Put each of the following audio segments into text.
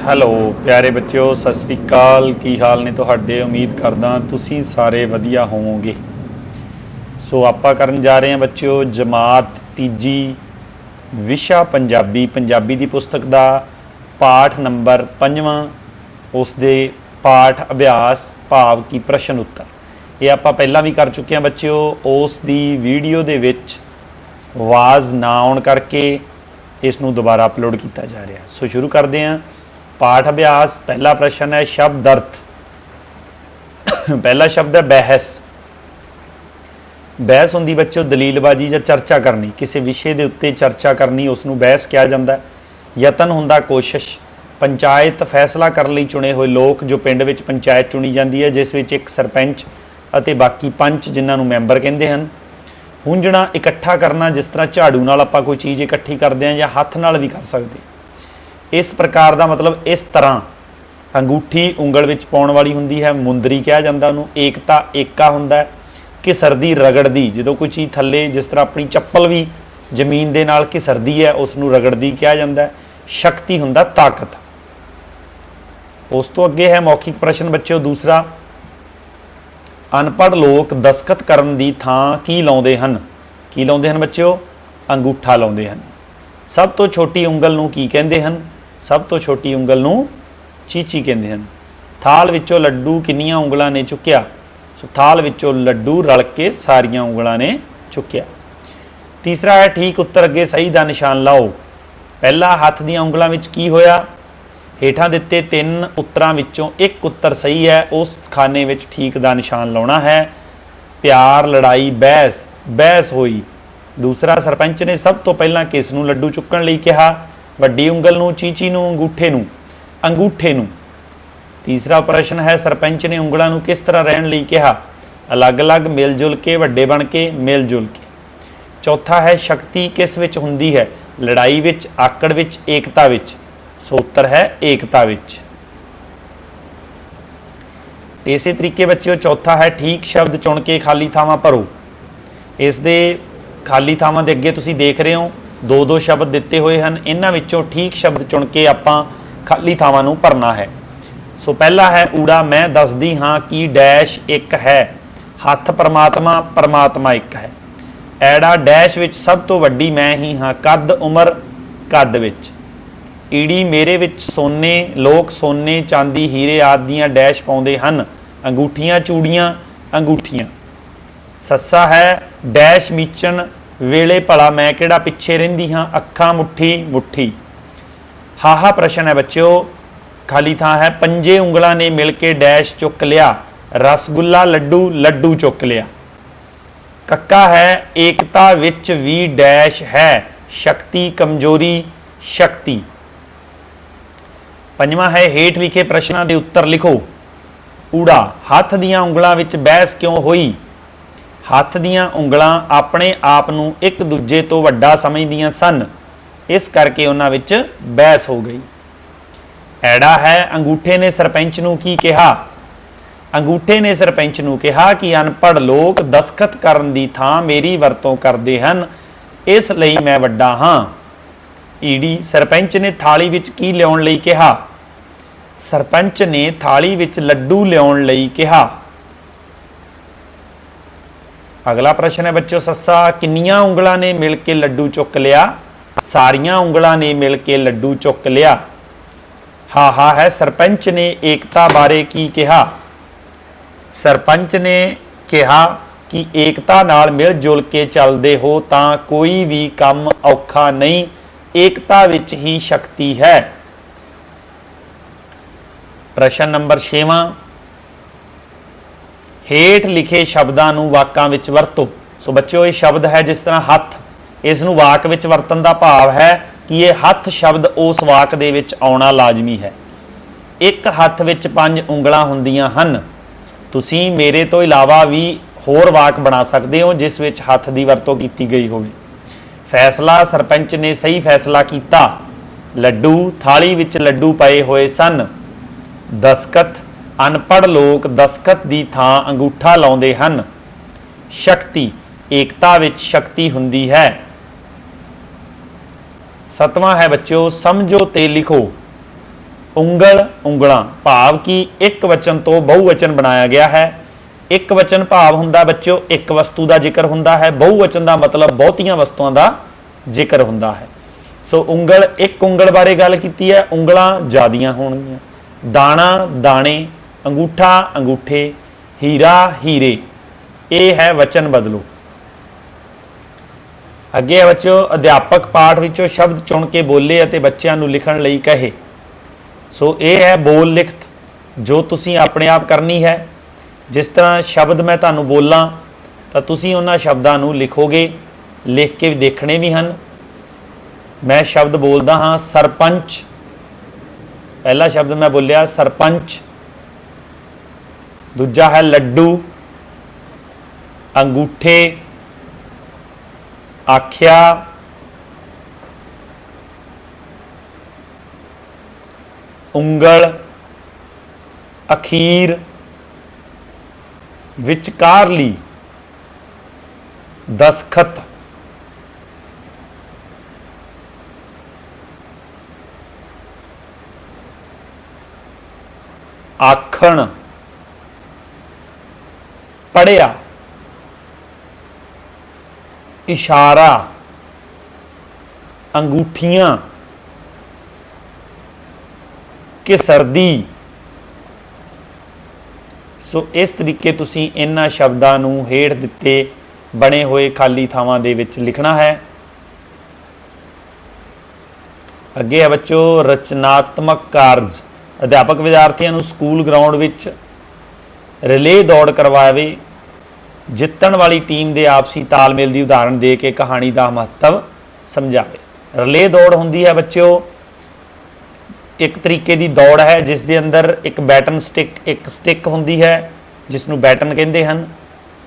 Hello ਪਿਆਰੇ ਬੱਚਿਓ, ਸਤਿ ਸ਼੍ਰੀ ਅਕਾਲ। ਕੀ ਹਾਲ ਨੇ ਤੁਹਾਡੇ? ਉਮੀਦ ਕਰਦਾ ਤੁਸੀਂ ਸਾਰੇ ਵਧੀਆ ਹੋਵੋਗੇ। ਸੋ ਆਪਾਂ ਕਰਨ ਜਾ ਰਹੇ ਹਾਂ ਬੱਚਿਓ ਜਮਾਤ ਤੀਜੀ, ਵਿਸ਼ਾ ਪੰਜਾਬੀ। ਪੰਜਾਬੀ ਦੀ ਪੁਸਤਕ ਦਾ ਪਾਠ ਨੰਬਰ 5ਵਾਂ, ਉਸ ਦੇ ਪਾਠ ਅਭਿਆਸ ਭਾਵ ਕਿ ਪ੍ਰਸ਼ਨ ਉੱਤਰ। ਇਹ ਆਪਾਂ ਪਹਿਲਾਂ ਵੀ ਕਰ ਚੁੱਕੇ ਹਾਂ ਬੱਚਿਓ। ਉਸ ਦੀ ਵੀਡੀਓ ਦੇ ਵਿੱਚ ਆਵਾਜ਼ ਨਾ ਆਉਣ ਕਰਕੇ ਇਸ ਨੂੰ ਦੁਬਾਰਾ ਅਪਲੋਡ ਕੀਤਾ ਜਾ ਰਿਹਾ। ਸੋ ਸ਼ੁਰੂ ਕਰਦੇ ਹਾਂ पाठ अभ्यास। पहला प्रश्न है शब्द अर्थ। पहला शब्द है बहस। बहस होंदी बच्चों दलीलबाजी या चर्चा करनी, किसी विषय के उत्ते चर्चा करनी, उसनों बहस कहा जाता है। यतन होंदा कोशिश। पंचायत फैसला करने लई चुने हुए लोग, जो पिंड विच पंचायत चुनी जाती है जिस विच एक सरपंच अते बाकी पंच जिन्होंने मैंबर कहते हैं। हुंजणा इकट्ठा करना, जिस तरह झाड़ू नाल आपां कोई चीज़ इकट्ठी करते हैं या हत्थ नाल भी कर सकते। इस प्रकार का मतलब इस तरह अंगूठी उंगल विच पाउण वाली हुंदी है, मुंदरी कहा जाता उन्होंने। एकता एका हुंदा है। घिसरदी रगड़दी, जो कोई चीज़ थले जिस तरह अपनी चप्पल भी जमीन दे नाल घिसरदी है उसनूं रगड़दी कहा जाता है। शक्ति हुंदा ताकत। उस तो अगे है मौखिक प्रश्न बच्चों दूसरा। अनपढ़ लोग दस्खत करन दी थां की लाउंदे हन? की लाउंदे हन बच्चों? अंगूठा लाउंदे हन। सब तो छोटी उंगल नूं की कहंदे हन? सब तो छोटी उंगल नूं चीची कहंदे हन। थाल विचों लड्डू किन्नियां उंगलां ने चुक्या? सो थाल विचों लड्डू रल के सारियां उंगलां ने चुक्या। तीसरा है ठीक उत्तर अगे सही दा निशान लाओ। पहला हत्थ दीआं उंगलां विच की होया? हेठां दित्ते 3 उत्तरां विचों एक उत्तर सही है, उस खाने विच ठीक दा निशान लाउणा है। प्यार लड़ाई बहस, बहस होई। दूसरा सरपंच ने सब तो पहला किस नूं लड्डू चुक्कण लई कहा? वड्डी उंगल नूं, चीची नूं, अंगूठे नूं? अंगूठे नूं। तीसरा प्रश्न है सरपंच ने उंगलां नूं किस तरह रहण लई कहा? अलग अलग, मिल जुल के, वड्डे बण के, मिल जुल के। चौथा है शक्ति किस विच हुंदी है? लड़ाई विच, आकड़ विच, एकता विच? सो उत्तर है एकता विच। इसे तरीके बच्चों चौथा है ठीक शब्द चुन के खाली थावां भरो। इस दे खाली थावां दे अगे तुसीं देख रहे हो 2-2 शब्द दिते हुए हैं। इन्हां विचों ठीक शब्द चुन के आपां खाली थावां नूं भरना है। सो पहला है ऊड़ा मैं दसदी हाँ कि डैश एक है। हत्थ परमात्मा, परमात्मा एक है। ऐड़ा डैश विच सब तो वड्डी मैं ही हाँ। कद उमर, कद विच। ईड़ी मेरे विच सोने, लोग सोने चांदी हीरे आदि दीआं डैश पाउंदे हन। अंगूठियां चूड़ियां, अंगूठियां। सस्सा है डैश मीचण वेले भला मैं किहड़ा पिछे रहिंदी हाँ। अखां मुट्ठी, मुट्ठी। हाहा प्रश्न है बच्चों खाली थां है पंजे उंगलां ने मिल के डैश चुक लिया। रसगुल्ला लड्डू, लड्डू चुक लिया। कक्का है एकता विच भी डैश है। शक्ति कमजोरी, शक्ति। पंजवां है हेठ लिखे प्रश्नां दे उत्तर लिखो। ऊड़ा हत्थ दीआं उंगलां विच बहस क्यों होई? हत्थ दीआं उंगलां अपने आप नूं एक दूजे तो वड्डा समझदियां सन, इस करके उन्हां विच बहस हो गई। ऐड़ा है अंगूठे ने सरपंच नूं की कहा? अंगूठे ने सरपंच नूं कहा कि अनपढ़ लोग दस्खत करन दी थां मेरी वरतों करदे हन, इसलई मैं वड्डा हां। ईड़ी सरपंच ने थाली विच की लियाउण लई कहा? सरपंच ने थाली विच लड्डू लियाउण लई कहा। अगला प्रश्न है बच्चों सस्सा किन्नियां उंगलां ने मिल के लड्डू चुक लिया? सारियां उंगलां ने मिल के लड्डू चुक लिया। हाहा है सरपंच ने एकता बारे की कहा? सरपंच ने कहा कि एकता नाल मिल जुल के चलदे हो तां कोई भी काम औखा नहीं, एकता विच ही शक्ति है। प्रश्न नंबर 6वां हेठ लिखे शब्दां नूं वाकां विच वरतो। सो बच्चों ये शब्द है जिस तरह हत्थ, इस नूं वाक विच वरतन दा भाव है कि ये हत्थ शब्द उस वाक दे विच आउणा लाजमी है। एक हत्थ विच 5 उंगलां हुंदियां हन। तुसीं मेरे तो इलावा भी होर वाक बना सकते हो जिस विच हत्थ दी वरतों कीती गई होवे। फैसला सरपंच ने सही फैसला कीता। लड्डू थाली विच लड्डू पए होए सन। दस्खत अनपढ़ लोग दस्खत दी थां अंगूठा लाउंदे हन। शक्ति एकता विच शक्ति हुंदी है। 7वां है बच्चों समझो ते लिखो। ਉਂਗਲ ਉਂਗਲਾਂ ਭਾਵ ਕਿ ਇੱਕ ਵਚਨ ਤੋਂ ਬਹੁਵਚਨ ਬਣਾਇਆ ਗਿਆ ਹੈ। ਇੱਕ ਵਚਨ ਭਾਵ ਹੁੰਦਾ ਬੱਚਿਓ ਇੱਕ ਵਸਤੂ ਦਾ ਜ਼ਿਕਰ ਹੁੰਦਾ ਹੈ, ਬਹੁਵਚਨ ਦਾ ਮਤਲਬ ਬਹੁਤੀਆਂ ਵਸਤੂਆਂ ਦਾ ਜ਼ਿਕਰ ਹੁੰਦਾ ਹੈ। ਸੋ ਉਂਗਲ, ਇੱਕ ਉਂਗਲ ਬਾਰੇ ਗੱਲ ਕੀਤੀ ਹੈ, ਉਂਗਲਾਂ ਜ਼ਿਆਦੀਆਂ ਹੋਣਗੀਆਂ। ਦਾਣਾ ਦਾਣੇ, ਅੰਗੂਠਾ ਅੰਗੂਠੇ, ਹੀਰਾ ਹੀਰੇ। ਇਹ ਹੈ ਵਚਨ ਬਦਲੋ। ਅੱਗੇ ਹੈ ਬੱਚਿਓ, ਅਧਿਆਪਕ ਪਾਠ ਵਿੱਚੋਂ ਸ਼ਬਦ ਚੁਣ ਕੇ ਬੋਲੇ ਅਤੇ ਬੱਚਿਆਂ ਨੂੰ ਲਿਖਣ ਲਈ ਕਹੇ। ਸੋ ਇਹ ਹੈ ਬੋਲ ਲਿਖਤ ਜੋ ਤੁਸੀਂ ਆਪਣੇ ਆਪ ਕਰਨੀ ਹੈ। ਜਿਸ ਤਰ੍ਹਾਂ ਸ਼ਬਦ ਮੈਂ ਤੁਹਾਨੂੰ ਬੋਲਾਂ ਤਾਂ ਤੁਸੀਂ ਉਹਨਾਂ ਸ਼ਬਦਾਂ ਨੂੰ ਲਿਖੋਗੇ, ਲਿਖ ਕੇ ਦੇਖਣੇ ਵੀ ਹਨ। ਮੈਂ ਸ਼ਬਦ ਬੋਲਦਾ ਹਾਂ ਸਰਪੰਚ, ਪਹਿਲਾ ਸ਼ਬਦ ਮੈਂ ਬੋਲਿਆ ਸਰਪੰਚ। ਦੂਜਾ ਹੈ ਲੱਡੂ, ਅੰਗੂਠੇ, ਆਖਿਆ, ਉਂਗਲ, ਅਖੀਰ, ਵਿਚਕਾਰਲੀ, ਦਸਖਤ, ਆਖਣ, ਪੜਿਆ, ਇਸ਼ਾਰਾ, ਅੰਗੂਠੀਆਂ, ਕਿਸਰਦੀ। ਸੋ ਇਸ ਤਰੀਕੇ ਤੁਸੀਂ ਇਹਨਾਂ ਸ਼ਬਦਾਂ ਨੂੰ ਹੇਠ ਦਿੱਤੇ ਬਣੇ ਹੋਏ ਖਾਲੀ ਥਾਵਾਂ ਦੇ ਵਿੱਚ ਲਿਖਣਾ ਹੈ। ਅੱਗੇ ਹੈ ਬੱਚੋ ਰਚਨਾਤਮਕ ਕਾਰਜ। ਅਧਿਆਪਕ ਵਿਦਿਆਰਥੀਆਂ ਨੂੰ ਸਕੂਲ ਗਰਾਊਂਡ ਵਿੱਚ ਰਿਲੇ ਦੌੜ ਕਰਵਾਵੇ, ਜਿੱਤਣ ਵਾਲੀ ਟੀਮ ਦੇ ਆਪਸੀ ਤਾਲਮੇਲ ਦੀ ਉਦਾਹਰਣ ਦੇ ਕੇ ਕਹਾਣੀ ਦਾ ਮਹੱਤਵ ਸਮਝਾਵੇ। ਰਿਲੇ ਦੌੜ ਹੁੰਦੀ ਹੈ ਬੱਚਿਓ ਇੱਕ ਤਰੀਕੇ ਦੀ ਦੌੜ ਹੈ ਜਿਸ ਦੇ ਅੰਦਰ ਇੱਕ ਬੈਟਨ ਸਟਿਕ, ਇੱਕ ਸਟਿਕ ਹੁੰਦੀ ਹੈ ਜਿਸ ਨੂੰ ਬੈਟਨ ਕਹਿੰਦੇ ਹਨ।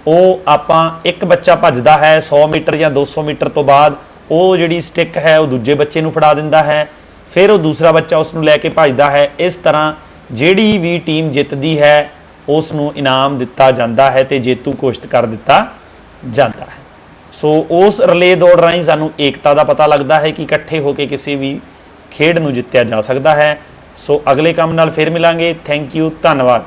ਉਹ ਆਪਾਂ ਇੱਕ ਬੱਚਾ ਭੱਜਦਾ ਹੈ 100 ਮੀਟਰ ਜਾਂ 200 ਮੀਟਰ ਤੋਂ ਬਾਅਦ ਉਹ ਜਿਹੜੀ ਸਟਿਕ ਹੈ ਉਹ ਦੂਜੇ ਬੱਚੇ ਨੂੰ ਫੜਾ ਦਿੰਦਾ ਹੈ, ਫਿਰ ਉਹ ਦੂਸਰਾ ਬੱਚਾ ਉਸ ਨੂੰ ਲੈ ਕੇ ਭੱਜਦਾ ਹੈ। ਇਸ ਤਰ੍ਹਾਂ ਜਿਹੜੀ ਵੀ ਟੀਮ ਜਿੱਤਦੀ ਹੈ ਉਸ ਨੂੰ ਇਨਾਮ ਦਿੱਤਾ ਜਾਂਦਾ ਹੈ ਤੇ ਜੇਤੂ ਘੋਸ਼ਿਤ ਕਰ ਦਿੱਤਾ ਜਾਂਦਾ ਹੈ। ਸੋ ਉਸ ਰਿਲੇ ਦੌੜ ਰਾਹੀਂ ਸਾਨੂੰ ਏਕਤਾ ਦਾ ਪਤਾ ਲੱਗਦਾ ਹੈ ਕਿ ਇਕੱਠੇ ਹੋ ਕੇ ਕਿਸੇ ਵੀ ਖੇਡ ਨੂੰ ਜਿੱਤਿਆ ਜਾ ਸਕਦਾ ਹੈ। ਸੋ ਅਗਲੇ ਕੰਮ ਨਾਲ ਫਿਰ ਮਿਲਾਂਗੇ। ਥੈਂਕ ਯੂ, ਧੰਨਵਾਦ।